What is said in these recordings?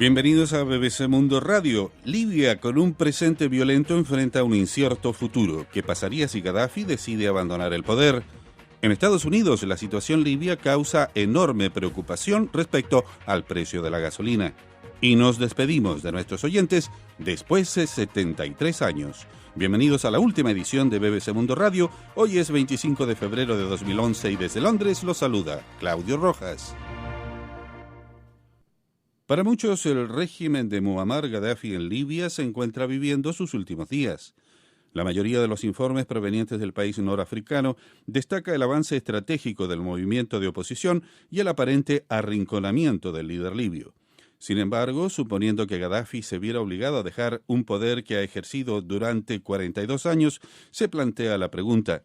Bienvenidos a BBC Mundo Radio. Libia, con un presente violento, enfrenta un incierto futuro. ¿Qué pasaría si Gaddafi decide abandonar el poder? En Estados Unidos, la situación libia causa enorme preocupación respecto al precio de la gasolina. Y nos despedimos de nuestros oyentes después de 73 años. Bienvenidos a la última edición de BBC Mundo Radio. Hoy es 25 de febrero de 2011 y desde Londres los saluda Claudio Rojas. Para muchos, el régimen de Muammar Gaddafi en Libia se encuentra viviendo sus últimos días. La mayoría de los informes provenientes del país norafricano destaca el avance estratégico del movimiento de oposición y el aparente arrinconamiento del líder libio. Sin embargo, suponiendo que Gaddafi se viera obligado a dejar un poder que ha ejercido durante 42 años, se plantea la pregunta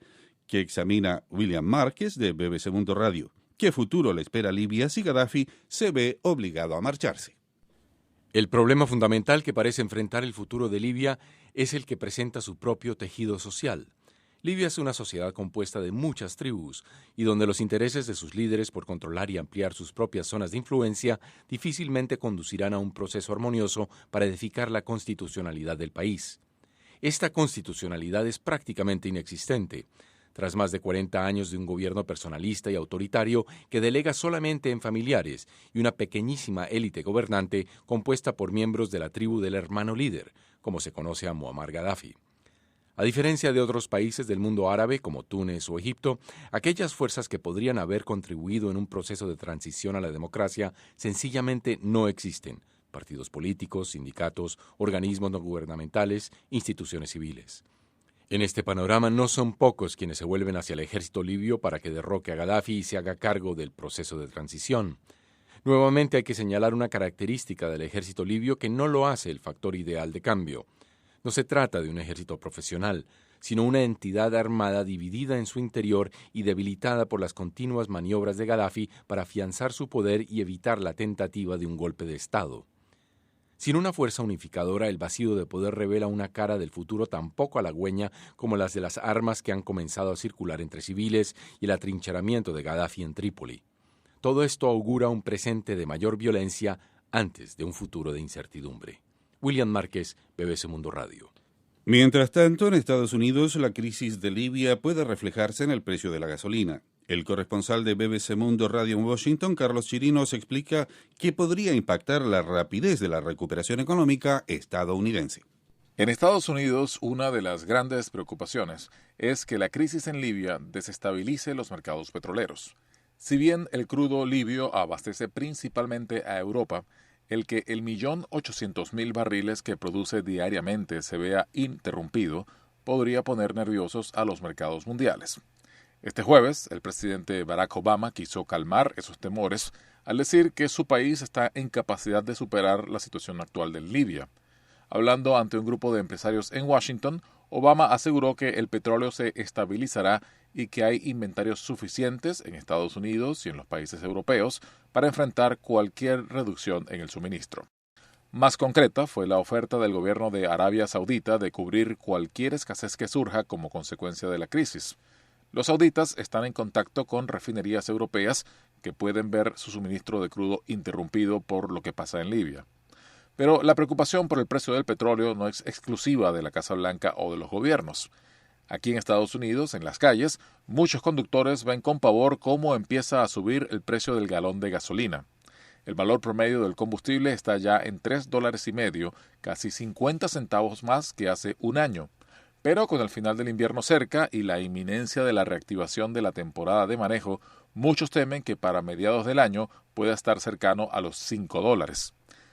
que examina William Márquez de BBC Mundo Radio. ¿Qué futuro le espera a Libia si Gaddafi se ve obligado a marcharse? El problema fundamental que parece enfrentar el futuro de Libia es el que presenta su propio tejido social. Libia es una sociedad compuesta de muchas tribus y donde los intereses de sus líderes por controlar y ampliar sus propias zonas de influencia difícilmente conducirán a un proceso armonioso para edificar la constitucionalidad del país. Esta constitucionalidad es prácticamente inexistente. Tras más de 40 años de un gobierno personalista y autoritario que delega solamente en familiares y una pequeñísima élite gobernante compuesta por miembros de la tribu del hermano líder, como se conoce a Muammar Gaddafi. A diferencia de otros países del mundo árabe, como Túnez o Egipto, aquellas fuerzas que podrían haber contribuido en un proceso de transición a la democracia sencillamente no existen: partidos políticos, sindicatos, organismos no gubernamentales, instituciones civiles. En este panorama no son pocos quienes se vuelven hacia el ejército libio para que derroque a Gaddafi y se haga cargo del proceso de transición. Nuevamente hay que señalar una característica del ejército libio que no lo hace el factor ideal de cambio. No se trata de un ejército profesional, sino una entidad armada dividida en su interior y debilitada por las continuas maniobras de Gaddafi para afianzar su poder y evitar la tentativa de un golpe de Estado. Sin una fuerza unificadora, el vacío de poder revela una cara del futuro tan poco halagüeña como las de las armas que han comenzado a circular entre civiles y el atrincheramiento de Gaddafi en Trípoli. Todo esto augura un presente de mayor violencia antes de un futuro de incertidumbre. William Márquez, BBC Mundo Radio. Mientras tanto, en Estados Unidos, la crisis de Libia puede reflejarse en el precio de la gasolina. El corresponsal de BBC Mundo Radio en Washington, Carlos Chirinos, explica que podría impactar la rapidez de la recuperación económica estadounidense. En Estados Unidos, una de las grandes preocupaciones es que la crisis en Libia desestabilice los mercados petroleros. Si bien el crudo libio abastece principalmente a Europa, el que el 1.800.000 barriles que produce diariamente se vea interrumpido podría poner nerviosos a los mercados mundiales. Este jueves, el presidente Barack Obama quiso calmar esos temores al decir que su país está en capacidad de superar la situación actual de Libia. Hablando ante un grupo de empresarios en Washington, Obama aseguró que el petróleo se estabilizará y que hay inventarios suficientes en Estados Unidos y en los países europeos para enfrentar cualquier reducción en el suministro. Más concreta fue la oferta del gobierno de Arabia Saudita de cubrir cualquier escasez que surja como consecuencia de la crisis. Los sauditas están en contacto con refinerías europeas que pueden ver su suministro de crudo interrumpido por lo que pasa en Libia. Pero la preocupación por el precio del petróleo no es exclusiva de la Casa Blanca o de los gobiernos. Aquí en Estados Unidos, en las calles, muchos conductores ven con pavor cómo empieza a subir el precio del galón de gasolina. El valor promedio del combustible está ya en $3.50, casi 50 centavos más que hace un año. Pero con el final del invierno cerca y la inminencia de la reactivación de la temporada de manejo, muchos temen que para mediados del año pueda estar cercano a los $5.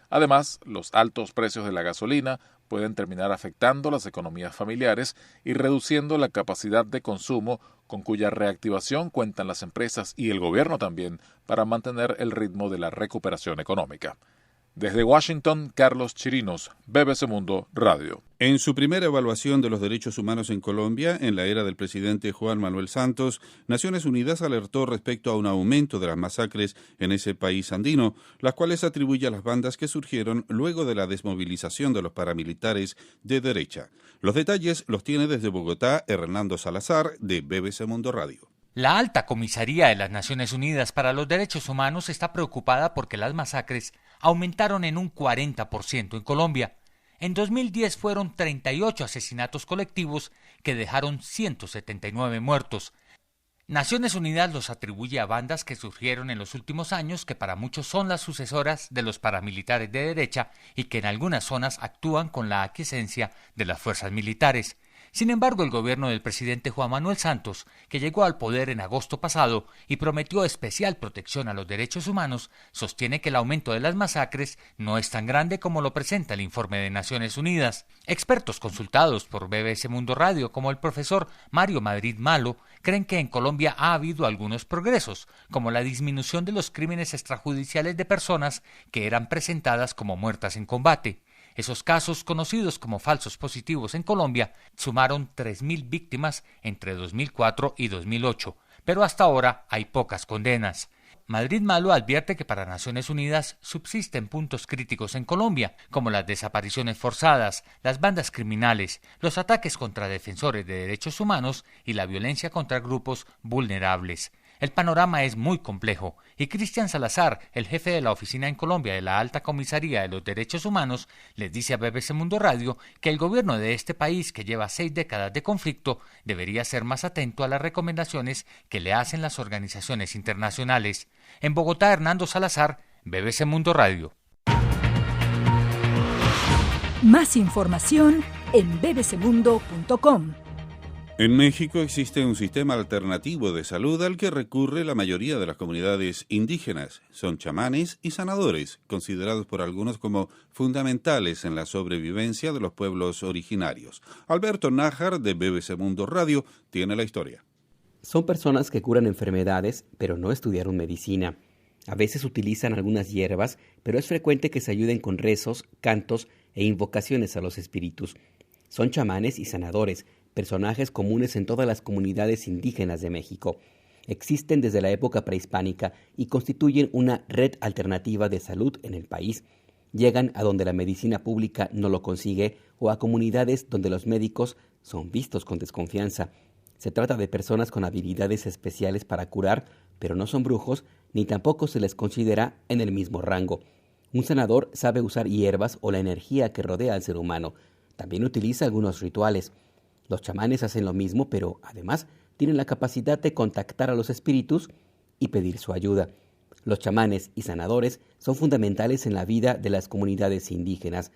Además, los altos precios de la gasolina pueden terminar afectando las economías familiares y reduciendo la capacidad de consumo con cuya reactivación cuentan las empresas y el gobierno también para mantener el ritmo de la recuperación económica. Desde Washington, Carlos Chirinos, BBC Mundo Radio. En su primera evaluación de los derechos humanos en Colombia, en la era del presidente Juan Manuel Santos, Naciones Unidas alertó respecto a un aumento de las masacres en ese país andino, las cuales atribuye a las bandas que surgieron luego de la desmovilización de los paramilitares de derecha. Los detalles los tiene desde Bogotá Hernando Salazar, de BBC Mundo Radio. La Alta Comisaría de las Naciones Unidas para los Derechos Humanos está preocupada porque las masacres aumentaron en un 40% en Colombia. En 2010 fueron 38 asesinatos colectivos que dejaron 179 muertos. Naciones Unidas los atribuye a bandas que surgieron en los últimos años, que para muchos son las sucesoras de los paramilitares de derecha y que en algunas zonas actúan con la aquiescencia de las fuerzas militares. Sin embargo, el gobierno del presidente Juan Manuel Santos, que llegó al poder en agosto pasado y prometió especial protección a los derechos humanos, sostiene que el aumento de las masacres no es tan grande como lo presenta el informe de Naciones Unidas. Expertos consultados por BBC Mundo Radio, como el profesor Mario Madrid Malo, creen que en Colombia ha habido algunos progresos, como la disminución de los crímenes extrajudiciales de personas que eran presentadas como muertas en combate. Esos casos, conocidos como falsos positivos en Colombia, sumaron 3.000 víctimas entre 2004 y 2008, pero hasta ahora hay pocas condenas. Madrid Malo advierte que para Naciones Unidas subsisten puntos críticos en Colombia, como las desapariciones forzadas, las bandas criminales, los ataques contra defensores de derechos humanos y la violencia contra grupos vulnerables. El panorama es muy complejo y Cristian Salazar, el jefe de la oficina en Colombia de la Alta Comisaría de los Derechos Humanos, les dice a BBC Mundo Radio que el gobierno de este país, que lleva 6 décadas de conflicto, debería ser más atento a las recomendaciones que le hacen las organizaciones internacionales. En Bogotá, Hernando Salazar, BBC Mundo Radio. Más información en bbcmundo.com. En México existe un sistema alternativo de salud al que recurre la mayoría de las comunidades indígenas. Son chamanes y sanadores, considerados por algunos como fundamentales en la sobrevivencia de los pueblos originarios. Alberto Nájar, de BBC Mundo Radio, tiene la historia. Son personas que curan enfermedades, pero no estudiaron medicina. A veces utilizan algunas hierbas, pero es frecuente que se ayuden con rezos, cantos e invocaciones a los espíritus. Son chamanes y sanadores, personajes comunes en todas las comunidades indígenas de México. Existen desde la época prehispánica y constituyen una red alternativa de salud en el país. Llegan a donde la medicina pública no lo consigue o a comunidades donde los médicos son vistos con desconfianza. Se trata de personas con habilidades especiales para curar, pero no son brujos ni tampoco se les considera en el mismo rango. Un sanador sabe usar hierbas o la energía que rodea al ser humano. También utiliza algunos rituales. Los chamanes hacen lo mismo, pero además tienen la capacidad de contactar a los espíritus y pedir su ayuda. Los chamanes y sanadores son fundamentales en la vida de las comunidades indígenas.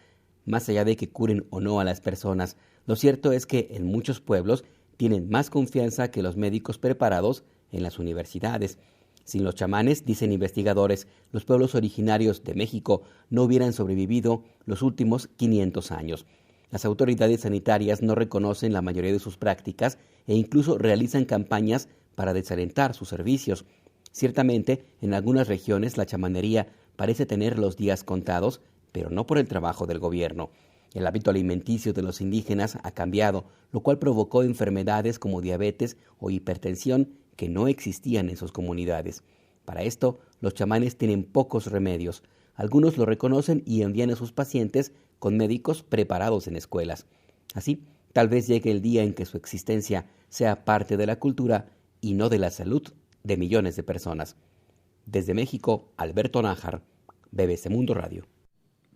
Más allá de que curen o no a las personas, lo cierto es que en muchos pueblos tienen más confianza que los médicos preparados en las universidades. Sin los chamanes, dicen investigadores, los pueblos originarios de México no hubieran sobrevivido los últimos 500 años. Las autoridades sanitarias no reconocen la mayoría de sus prácticas e incluso realizan campañas para desalentar sus servicios. Ciertamente, en algunas regiones la chamanería parece tener los días contados, pero no por el trabajo del gobierno. El hábito alimenticio de los indígenas ha cambiado, lo cual provocó enfermedades como diabetes o hipertensión que no existían en sus comunidades. Para esto, los chamanes tienen pocos remedios. Algunos lo reconocen y envían a sus pacientes con médicos preparados en escuelas. Así, tal vez llegue el día en que su existencia sea parte de la cultura y no de la salud de millones de personas. Desde México, Alberto Nájar, BBC Mundo Radio.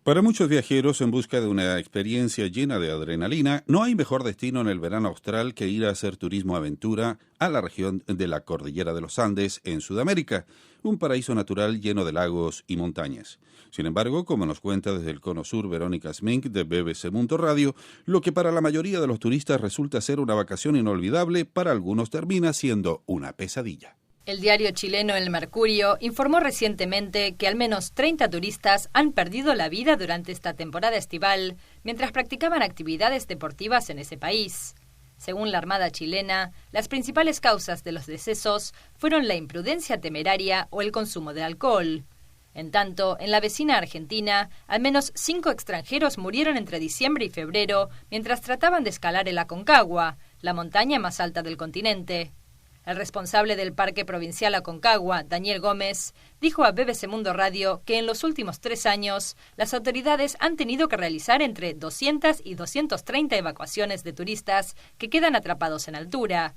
Para muchos viajeros en busca de una experiencia llena de adrenalina, no hay mejor destino en el verano austral que ir a hacer turismo aventura a la región de la Cordillera de los Andes en Sudamérica, un paraíso natural lleno de lagos y montañas. Sin embargo, como nos cuenta desde el Cono Sur Verónica Smink de BBC Mundo Radio, lo que para la mayoría de los turistas resulta ser una vacación inolvidable, para algunos termina siendo una pesadilla. El diario chileno El Mercurio informó recientemente que al menos 30 turistas han perdido la vida durante esta temporada estival mientras practicaban actividades deportivas en ese país. Según la Armada chilena, las principales causas de los decesos fueron la imprudencia temeraria o el consumo de alcohol. En tanto, en la vecina Argentina, al menos 5 extranjeros murieron entre diciembre y febrero mientras trataban de escalar el Aconcagua, la montaña más alta del continente. El responsable del Parque Provincial Aconcagua, Daniel Gómez, dijo a BBC Mundo Radio que en los últimos 3 años las autoridades han tenido que realizar entre 200 y 230 evacuaciones de turistas que quedan atrapados en altura.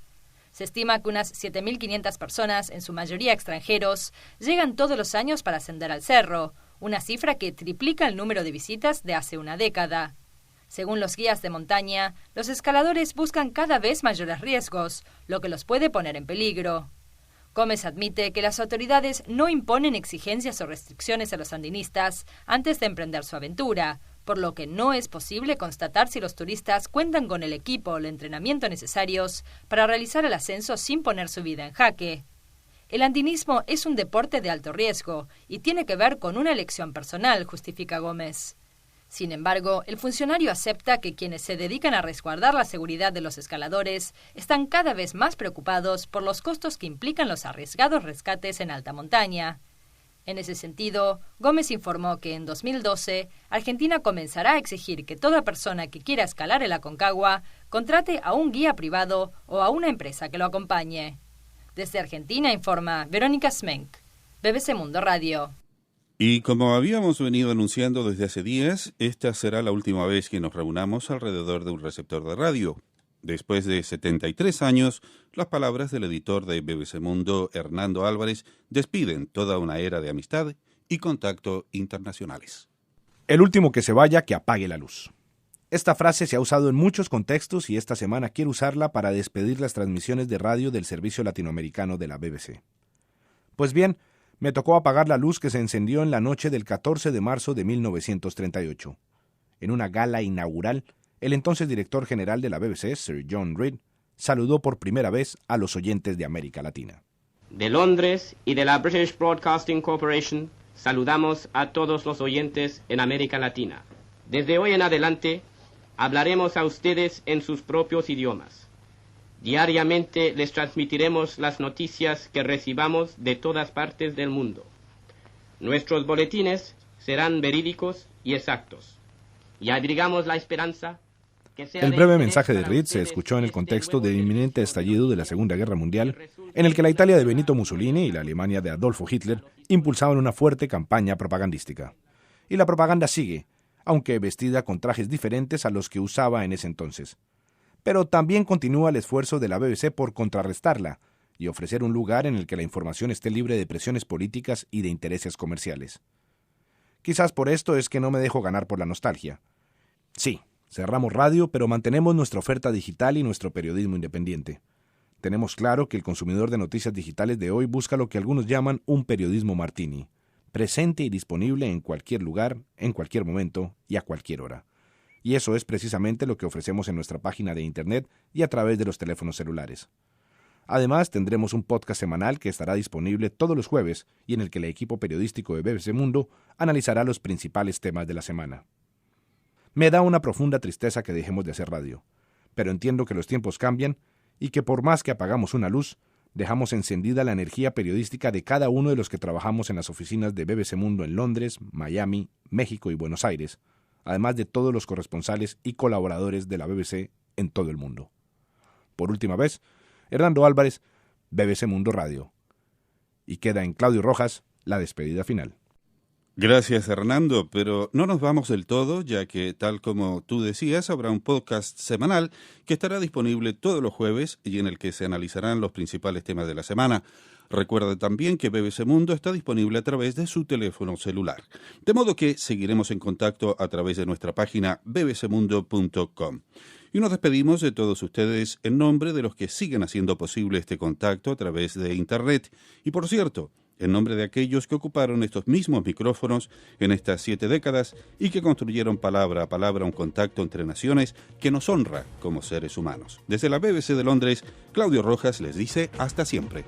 Se estima que unas 7.500 personas, en su mayoría extranjeros, llegan todos los años para ascender al cerro, una cifra que triplica el número de visitas de hace una década. Según los guías de montaña, los escaladores buscan cada vez mayores riesgos, lo que los puede poner en peligro. Gómez admite que las autoridades no imponen exigencias o restricciones a los andinistas antes de emprender su aventura, por lo que no es posible constatar si los turistas cuentan con el equipo o el entrenamiento necesarios para realizar el ascenso sin poner su vida en jaque. El andinismo es un deporte de alto riesgo y tiene que ver con una elección personal, justifica Gómez. Sin embargo, el funcionario acepta que quienes se dedican a resguardar la seguridad de los escaladores están cada vez más preocupados por los costos que implican los arriesgados rescates en alta montaña. En ese sentido, Gómez informó que en 2012 Argentina comenzará a exigir que toda persona que quiera escalar el Aconcagua contrate a un guía privado o a una empresa que lo acompañe. Desde Argentina informa Verónica Smenk, BBC Mundo Radio. Y como habíamos venido anunciando desde hace días, esta será la última vez que nos reunamos alrededor de un receptor de radio. Después de 73 años, las palabras del editor de BBC Mundo, Hernando Álvarez, despiden toda una era de amistad y contacto internacionales. El último que se vaya, que apague la luz. Esta frase se ha usado en muchos contextos y esta semana quiero usarla para despedir las transmisiones de radio del servicio latinoamericano de la BBC. Pues bien, me tocó apagar la luz que se encendió en la noche del 14 de marzo de 1938. En una gala inaugural, el entonces director general de la BBC, Sir John Reed, saludó por primera vez a los oyentes de América Latina. De Londres y de la British Broadcasting Corporation, saludamos a todos los oyentes en América Latina. Desde hoy en adelante, hablaremos a ustedes en sus propios idiomas. Diariamente les transmitiremos las noticias que recibamos de todas partes del mundo. Nuestros boletines serán verídicos y exactos. Y abrigamos la esperanza que sea... El breve mensaje de Reed se escuchó en el contexto del inminente estallido de la Segunda Guerra Mundial, en el que la Italia de Benito Mussolini y la Alemania de Adolfo Hitler impulsaban una fuerte campaña propagandística. Y la propaganda sigue, aunque vestida con trajes diferentes a los que usaba en ese entonces. Pero también continúa el esfuerzo de la BBC por contrarrestarla y ofrecer un lugar en el que la información esté libre de presiones políticas y de intereses comerciales. Quizás por esto es que no me dejo ganar por la nostalgia. Sí, cerramos radio, pero mantenemos nuestra oferta digital y nuestro periodismo independiente. Tenemos claro que el consumidor de noticias digitales de hoy busca lo que algunos llaman un periodismo martini, presente y disponible en cualquier lugar, en cualquier momento y a cualquier hora. Y eso es precisamente lo que ofrecemos en nuestra página de Internet y a través de los teléfonos celulares. Además, tendremos un podcast semanal que estará disponible todos los jueves y en el que el equipo periodístico de BBC Mundo analizará los principales temas de la semana. Me da una profunda tristeza que dejemos de hacer radio, pero entiendo que los tiempos cambian y que por más que apagamos una luz, dejamos encendida la energía periodística de cada uno de los que trabajamos en las oficinas de BBC Mundo en Londres, Miami, México y Buenos Aires, además de todos los corresponsales y colaboradores de la BBC en todo el mundo. Por última vez, Hernando Álvarez, BBC Mundo Radio. Y queda en Claudio Rojas la despedida final. Gracias, Hernando, pero no nos vamos del todo, ya que, tal como tú decías, habrá un podcast semanal que estará disponible todos los jueves y en el que se analizarán los principales temas de la semana. Recuerda también que BBC Mundo está disponible a través de su teléfono celular. De modo que seguiremos en contacto a través de nuestra página bbcmundo.com. Y nos despedimos de todos ustedes en nombre de los que siguen haciendo posible este contacto a través de Internet. Y por cierto, en nombre de aquellos que ocuparon estos mismos micrófonos en estas 7 décadas y que construyeron palabra a palabra un contacto entre naciones que nos honra como seres humanos. Desde la BBC de Londres, Claudio Rojas les dice hasta siempre.